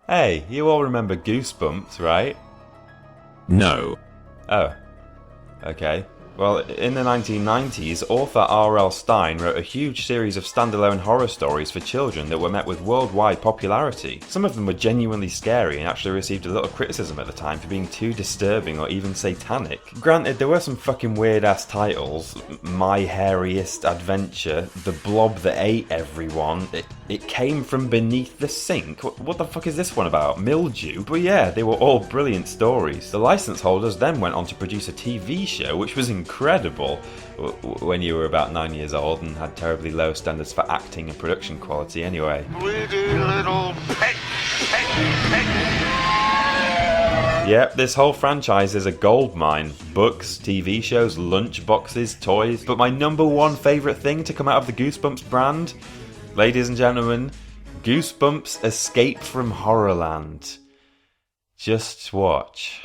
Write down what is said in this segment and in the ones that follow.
Hey, you all remember Goosebumps, right? No. Oh, okay. Well, in the 1990s, author R.L. Stine wrote a huge series of standalone horror stories for children that were met with worldwide popularity. Some of them were genuinely scary and actually received a lot of criticism at the time for being too disturbing or even satanic. Granted, there were some fucking weird-ass titles. My Hairiest Adventure, The Blob That Ate Everyone, It Came From Beneath the Sink. What the fuck is this one about? Mildew? But yeah, they were all brilliant stories. The license holders then went on to produce a TV show, which was incredible when you were about 9 years old and had terribly low standards for acting and production quality anyway. Pretty little pet. Yep, this whole franchise is a goldmine. Books, TV shows, lunch boxes, toys. But my number one favourite thing to come out of the Goosebumps brand, ladies and gentlemen, Goosebumps Escape from Horrorland. Just watch.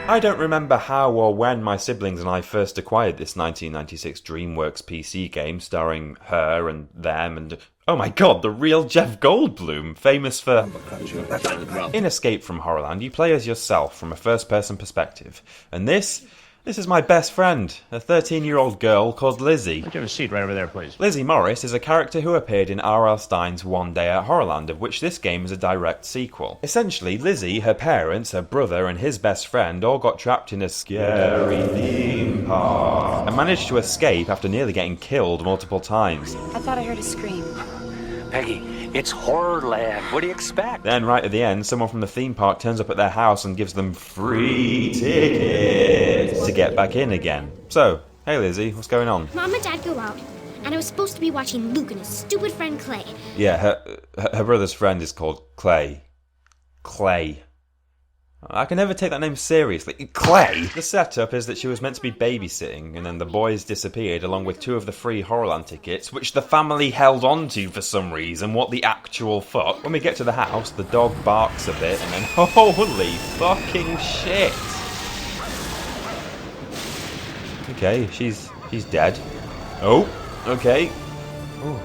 I don't remember how or when my siblings and I first acquired this 1996 DreamWorks PC game starring her and them and, oh my god, the real Jeff Goldblum, famous for... In Escape from Horrorland, you play as yourself from a first-person perspective, and this is my best friend, a 13-year-old girl called Lizzie. Would you have a seat right over there, please? Lizzie Morris is a character who appeared in R.L. Stine's One Day at Horrorland, of which this game is a direct sequel. Essentially, Lizzie, her parents, her brother, and his best friend all got trapped in a scary theme park and managed to escape after nearly getting killed multiple times. I thought I heard a scream. Peggy, it's Horrorland. What do you expect? Then, right at the end, someone from the theme park turns up at their house and gives them free tickets to get back in again. So, hey Lizzie, what's going on? Mom and Dad go out, and I was supposed to be watching Luke and his stupid friend Clay. Yeah, her brother's friend is called Clay. Clay. I can never take that name seriously. Clay! The setup is that she was meant to be babysitting, and then the boys disappeared along with 2 of the free Horrorland tickets, which the family held on to for some reason. What the actual fuck? When we get to the house, the dog barks a bit, and then holy fucking shit! Okay, she's dead. Oh, okay. Oh,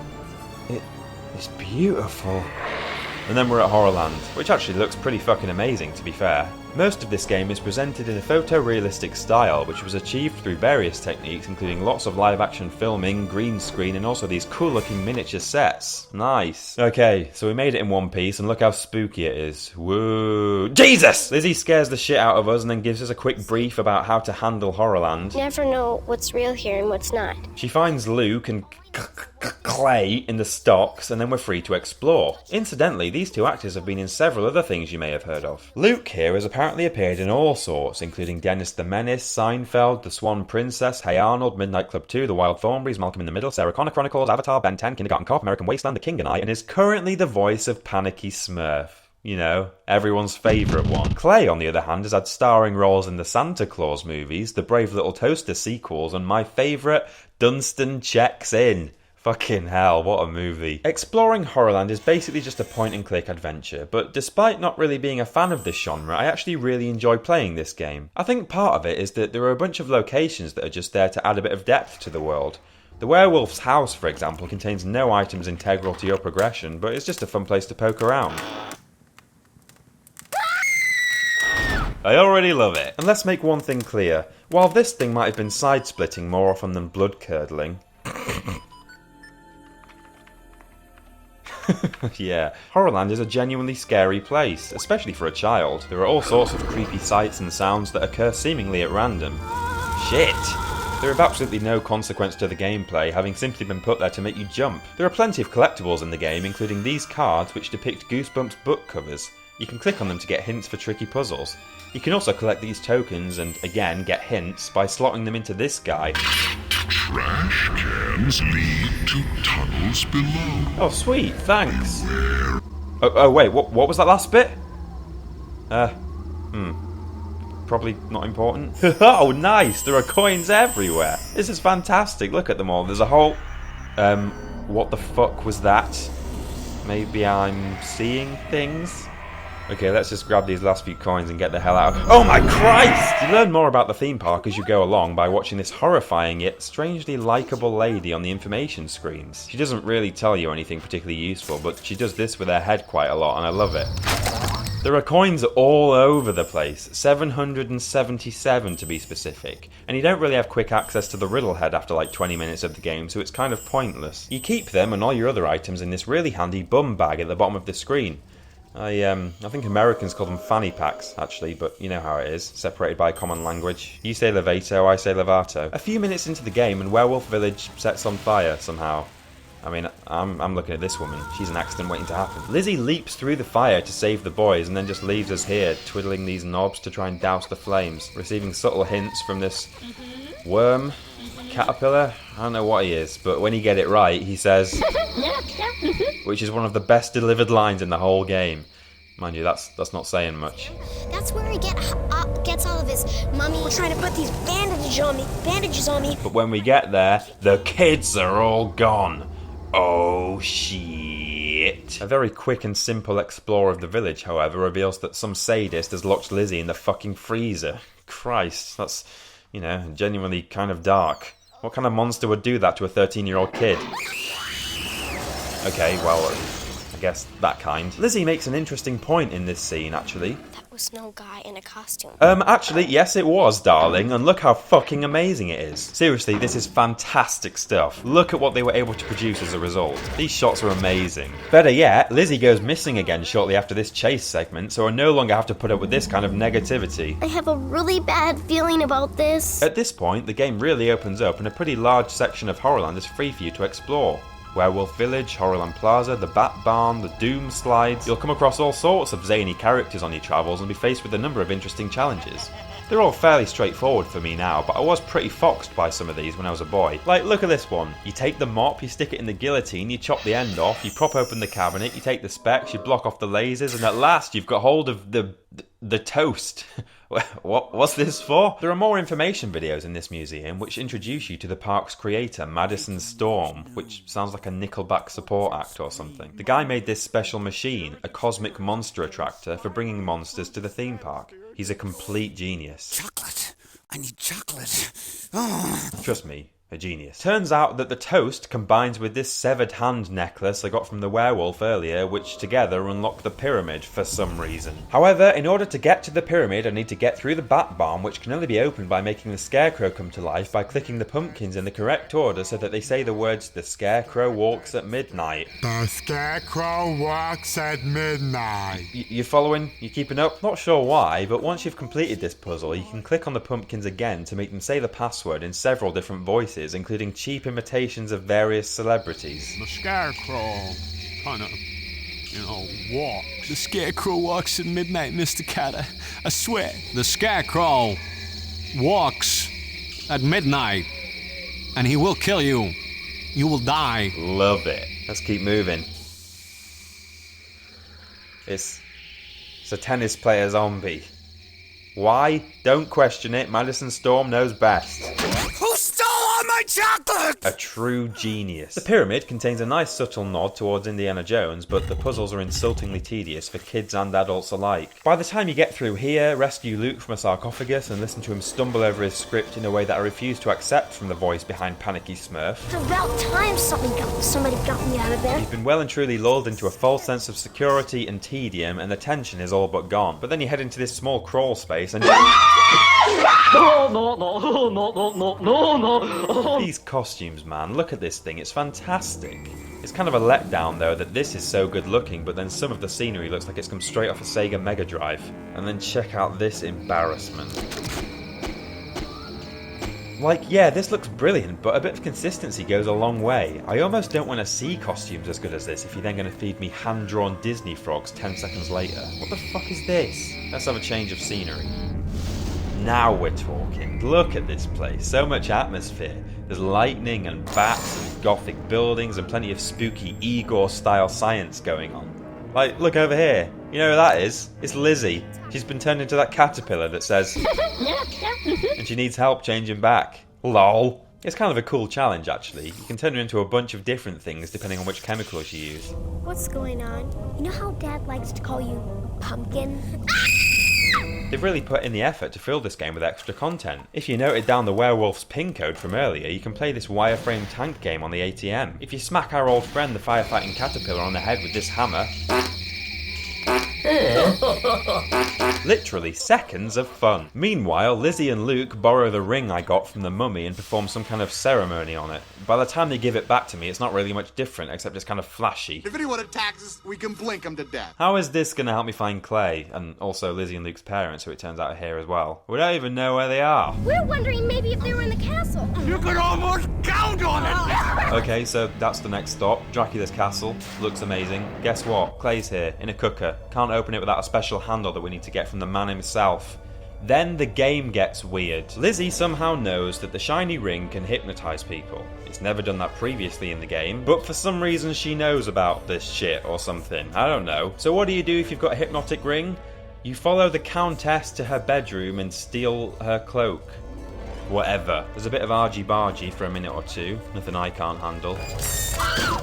it's beautiful. And then we're at Horrorland, which actually looks pretty fucking amazing, to be fair. Most of this game is presented in a photorealistic style, which was achieved through various techniques, including lots of live-action filming, green screen, and also these cool-looking miniature sets. Nice. Okay, so we made it in one piece, and look how spooky it is. Whoa. Jesus! Lizzie scares the shit out of us and then gives us a quick brief about how to handle Horrorland. You never know what's real here and what's not. She finds Luke and Clay in the stocks, and then we're free to explore. Incidentally, these 2 actors have been in several other things you may have heard of. Luke here has apparently appeared in all sorts, including Dennis the Menace, Seinfeld, The Swan Princess, Hey Arnold, Midnight Club 2, The Wild Thornberrys, Malcolm in the Middle, Sarah Connor Chronicles, Avatar, Ben 10, Kindergarten Cop, American Wasteland, The King and I, and is currently the voice of Panicky Smurf. You know, everyone's favourite one. Clay, on the other hand, has had starring roles in the Santa Claus movies, the Brave Little Toaster sequels, and my favourite, Dunstan Checks In. Fucking hell, what a movie. Exploring Horrorland is basically just a point-and-click adventure, but despite not really being a fan of this genre, I actually really enjoy playing this game. I think part of it is that there are a bunch of locations that are just there to add a bit of depth to the world. The werewolf's house, for example, contains no items integral to your progression, but it's just a fun place to poke around. I already love it. And let's make one thing clear. While this thing might have been side-splitting more often than blood-curdling... Yeah, Horrorland is a genuinely scary place, especially for a child. There are all sorts of creepy sights and sounds that occur seemingly at random. Shit! There are absolutely no consequence to the gameplay, having simply been put there to make you jump. There are plenty of collectibles in the game, including these cards which depict Goosebumps book covers. You can click on them to get hints for tricky puzzles. You can also collect these tokens and, again, get hints by slotting them into this guy. Trash cans lead to tunnels below. Oh, sweet, thanks. Oh wait, what was that last bit? Probably not important. Oh, nice, there are coins everywhere. This is fantastic, look at them all. There's a whole... what the fuck was that? Maybe I'm seeing things? Okay, let's just grab these last few coins and get the hell out. Oh my Christ! You learn more about the theme park as you go along by watching this horrifying yet strangely likeable lady on the information screens. She doesn't really tell you anything particularly useful, but she does this with her head quite a lot, and I love it. There are coins all over the place, 777 to be specific, and you don't really have quick access to the riddle head after like 20 minutes of the game, so it's kind of pointless. You keep them and all your other items in this really handy bum bag at the bottom of the screen. I think Americans call them fanny packs, actually, but you know how it is, separated by a common language. You say levato, I say levato. A few minutes into the game and Werewolf Village sets on fire somehow. I mean, I'm looking at this woman. She's an accident waiting to happen. Lizzie leaps through the fire to save the boys and then just leaves us here, twiddling these knobs to try and douse the flames, receiving subtle hints from this worm, caterpillar. I don't know what he is, but when you get it right, he says, which is one of the best delivered lines in the whole game. Mind you, that's not saying much. That's where he gets all of his mummy. We're trying to put these bandages on me. But when we get there, the kids are all gone. Oh shit. A very quick and simple explore of the village, however, reveals that some sadist has locked Lizzie in the fucking freezer. Christ, that's, you know, genuinely kind of dark. What kind of monster would do that to a 13-year-old kid? Okay, well, I guess that kind. Lizzie makes an interesting point in this scene, actually. That was no guy in a costume. Actually, yes it was, darling, and look how fucking amazing it is. Seriously, this is fantastic stuff. Look at what they were able to produce as a result. These shots are amazing. Better yet, Lizzie goes missing again shortly after this chase segment, so I no longer have to put up with this kind of negativity. I have a really bad feeling about this. At this point, the game really opens up and a pretty large section of Horrorland is free for you to explore. Werewolf Village, Horrorland Plaza, the Bat Barn, the Doom Slides. You'll come across all sorts of zany characters on your travels and be faced with a number of interesting challenges. They're all fairly straightforward for me now, but I was pretty foxed by some of these when I was a boy. Like, look at this one. You take the mop, you stick it in the guillotine, you chop the end off, you prop open the cabinet, you take the specs, you block off the lasers, and at last you've got hold of the toast. What's this for? There are more information videos in this museum which introduce you to the park's creator, Madison Storm, which sounds like a Nickelback support act or something. The guy made this special machine, a cosmic monster attractor, for bringing monsters to the theme park. He's a complete genius. Chocolate. I need chocolate. Oh. Trust me. A genius. Turns out that the toast combines with this severed hand necklace I got from the werewolf earlier, which together unlock the pyramid for some reason. However, in order to get to the pyramid, I need to get through the bat barn, which can only be opened by making the scarecrow come to life by clicking the pumpkins in the correct order so that they say the words, "The scarecrow walks at midnight." The scarecrow walks at midnight. You following? You keeping up? Not sure why, but once you've completed this puzzle, you can click on the pumpkins again to make them say the password in several different voices, including cheap imitations of various celebrities. The scarecrow kind of, walks. The scarecrow walks at midnight, Mr. Carter. I swear. The scarecrow walks at midnight, and he will kill you. You will die. Love it. Let's keep moving. It's a tennis player zombie. Why? Don't question it. Madison Storm knows best. Who stole all my chocolate? A true genius. The pyramid contains a nice subtle nod towards Indiana Jones, but the puzzles are insultingly tedious for kids and adults alike. By the time you get through here, rescue Luke from a sarcophagus and listen to him stumble over his script in a way that I refuse to accept from the voice behind Panicky Smurf. It's about time somebody got me out of there. You've been well and truly lulled into a false sense of security and tedium, and the tension is all but gone. But then you head into this small crawl space and... These costumes, man, look at this thing, it's fantastic. It's kind of a letdown though that this is so good looking, but then some of the scenery looks like it's come straight off a Sega Mega Drive. And then check out this embarrassment. Like, yeah, this looks brilliant, but a bit of consistency goes a long way. I almost don't want to see costumes as good as this if you're then going to feed me hand-drawn Disney frogs 10 seconds later. What the fuck is this? Let's have a change of scenery. Now we're talking. Look at this place. So much atmosphere. There's lightning and bats and gothic buildings and plenty of spooky Igor-style science going on. Like, look over here. You know who that is? It's Lizzie. She's been turned into that caterpillar that says... and she needs help changing back. Lol. It's kind of a cool challenge, actually. You can turn her into a bunch of different things depending on which chemicals you use. What's going on? You know how Dad likes to call you Pumpkin? They've really put in the effort to fill this game with extra content. If you noted down the werewolf's pin code from earlier, you can play this wireframe tank game on the ATM. If you smack our old friend the firefighting caterpillar on the head with this hammer... literally seconds of fun. Meanwhile, Lizzie and Luke borrow the ring I got from the mummy and perform some kind of ceremony on it. By the time they give it back to me, it's not really much different, except it's kind of flashy. If anyone attacks us, we can blink them to death. How is this going to help me find Clay, and also Lizzie and Luke's parents, who it turns out are here as well? We don't even know where they are. We're wondering maybe if they were in the castle. You could almost count on it! Okay, so that's the next stop. Dracula's castle. Looks amazing. Guess what? Clay's here, in a cooker. Can't open it without a special handle that we need to get from the man himself. Then the game gets weird. Lizzie somehow knows that the shiny ring can hypnotise people. It's never done that previously in the game, but for some reason she knows about this shit or something. I don't know. So what do you do if you've got a hypnotic ring? You follow the Countess to her bedroom and steal her cloak. Whatever. There's a bit of argy-bargy for a minute or two. Nothing I can't handle.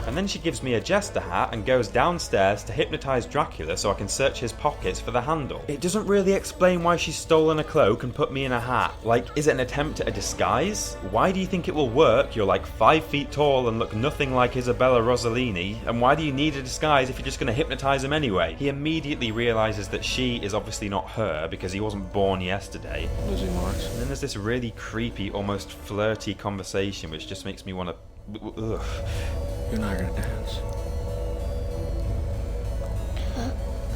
And then she gives me a jester hat and goes downstairs to hypnotise Dracula so I can search his pockets for the handle. It doesn't really explain why she's stolen a cloak and put me in a hat. Like, is it an attempt at a disguise? Why do you think it will work? You're like 5 feet tall and look nothing like Isabella Rossellini. And why do you need a disguise if you're just going to hypnotise him anyway? He immediately realises that she is obviously not her because he wasn't born yesterday. Lizzie Marks. And then there's this really creepy, almost flirty conversation which just makes me want to... Ugh. You're not gonna dance.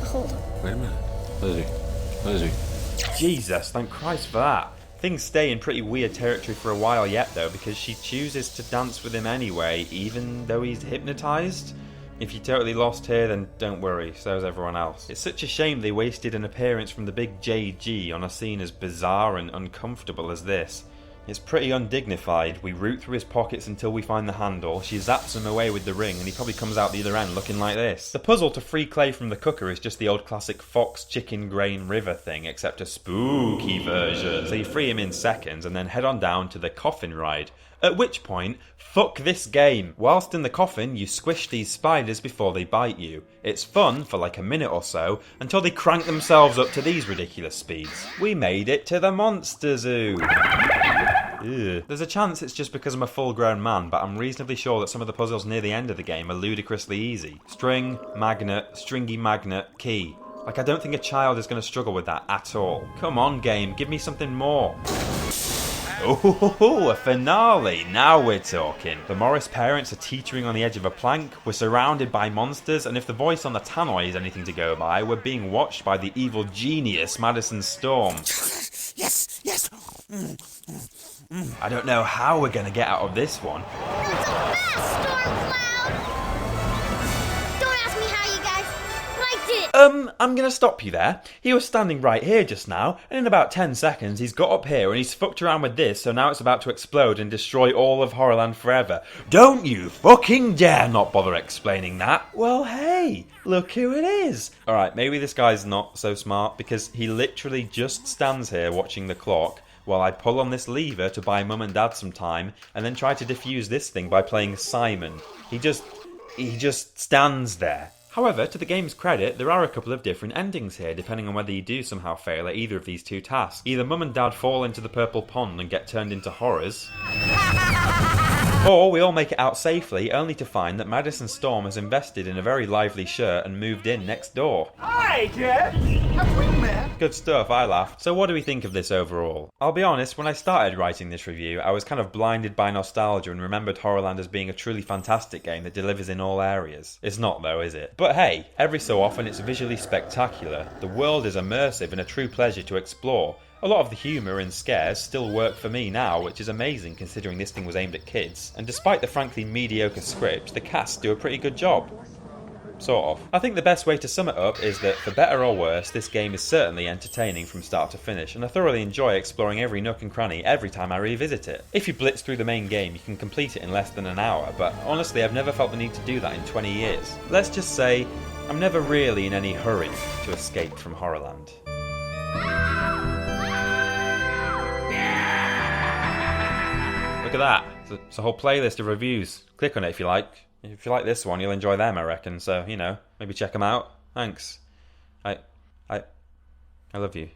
Hold on. Wait a minute. Lizzie. Jesus, thank Christ for that. Things stay in pretty weird territory for a while yet though, because she chooses to dance with him anyway, even though he's hypnotised. If you totally lost here, then don't worry, so's everyone else. It's such a shame they wasted an appearance from the big JG on a scene as bizarre and uncomfortable as this. It's pretty undignified. We root through his pockets until we find the handle, she zaps him away with the ring, and he probably comes out the other end looking like this. The puzzle to free Clay from the cooker is just the old classic Fox Chicken Grain River thing, except a spooky version. So you free him in seconds, and then head on down to the coffin ride. At which point, fuck this game. Whilst in the coffin, you squish these spiders before they bite you. It's fun for like a minute or so, until they crank themselves up to these ridiculous speeds. We made it to the monster zoo. Ew. There's a chance it's just because I'm a full-grown man, but I'm reasonably sure that some of the puzzles near the end of the game are ludicrously easy. String, magnet, stringy magnet, key. Like, I don't think a child is going to struggle with that at all. Come on, game, give me something more. Oh, a finale! Now we're talking. The Morris parents are teetering on the edge of a plank, we're surrounded by monsters, and if the voice on the tannoy is anything to go by, we're being watched by the evil genius Madison Storm. Yes, yes. I don't know how we're gonna get out of this one. Not so fast, Stormcloud! Don't ask me how you guys liked it! I'm gonna stop you there. He was standing right here just now, and in about 10 seconds he's got up here and he's fucked around with this, so now it's about to explode and destroy all of Horrorland forever. Don't you fucking dare not bother explaining that. Well, hey, look who it is. Alright, maybe this guy's not so smart, because he literally just stands here watching the clock while I pull on this lever to buy Mum and Dad some time, and then try to defuse this thing by playing Simon. He just stands there. However, to the game's credit, there are a couple of different endings here, depending on whether you do somehow fail at either of these two tasks. Either Mum and Dad fall into the purple pond and get turned into horrors, or we all make it out safely, only to find that Madison Storm has invested in a very lively shirt and moved in next door. Hi, Dad. Have we met? Good stuff, I laughed. So what do we think of this overall? I'll be honest, when I started writing this review, I was kind of blinded by nostalgia and remembered Horrorland as being a truly fantastic game that delivers in all areas. It's not though, is it? But hey, every so often it's visually spectacular, the world is immersive and a true pleasure to explore. A lot of the humour and scares still work for me now, which is amazing considering this thing was aimed at kids. And despite the frankly mediocre script, the cast do a pretty good job. Sort of. I think the best way to sum it up is that, for better or worse, this game is certainly entertaining from start to finish, and I thoroughly enjoy exploring every nook and cranny every time I revisit it. If you blitz through the main game, you can complete it in less than an hour, but honestly I've never felt the need to do that in 20 years. Let's just say, I'm never really in any hurry to escape from Horrorland. Look at that. It's a whole playlist of reviews. Click on it if you like. If you like this one, you'll enjoy them, I reckon. So, you know, maybe check them out. Thanks. I love you.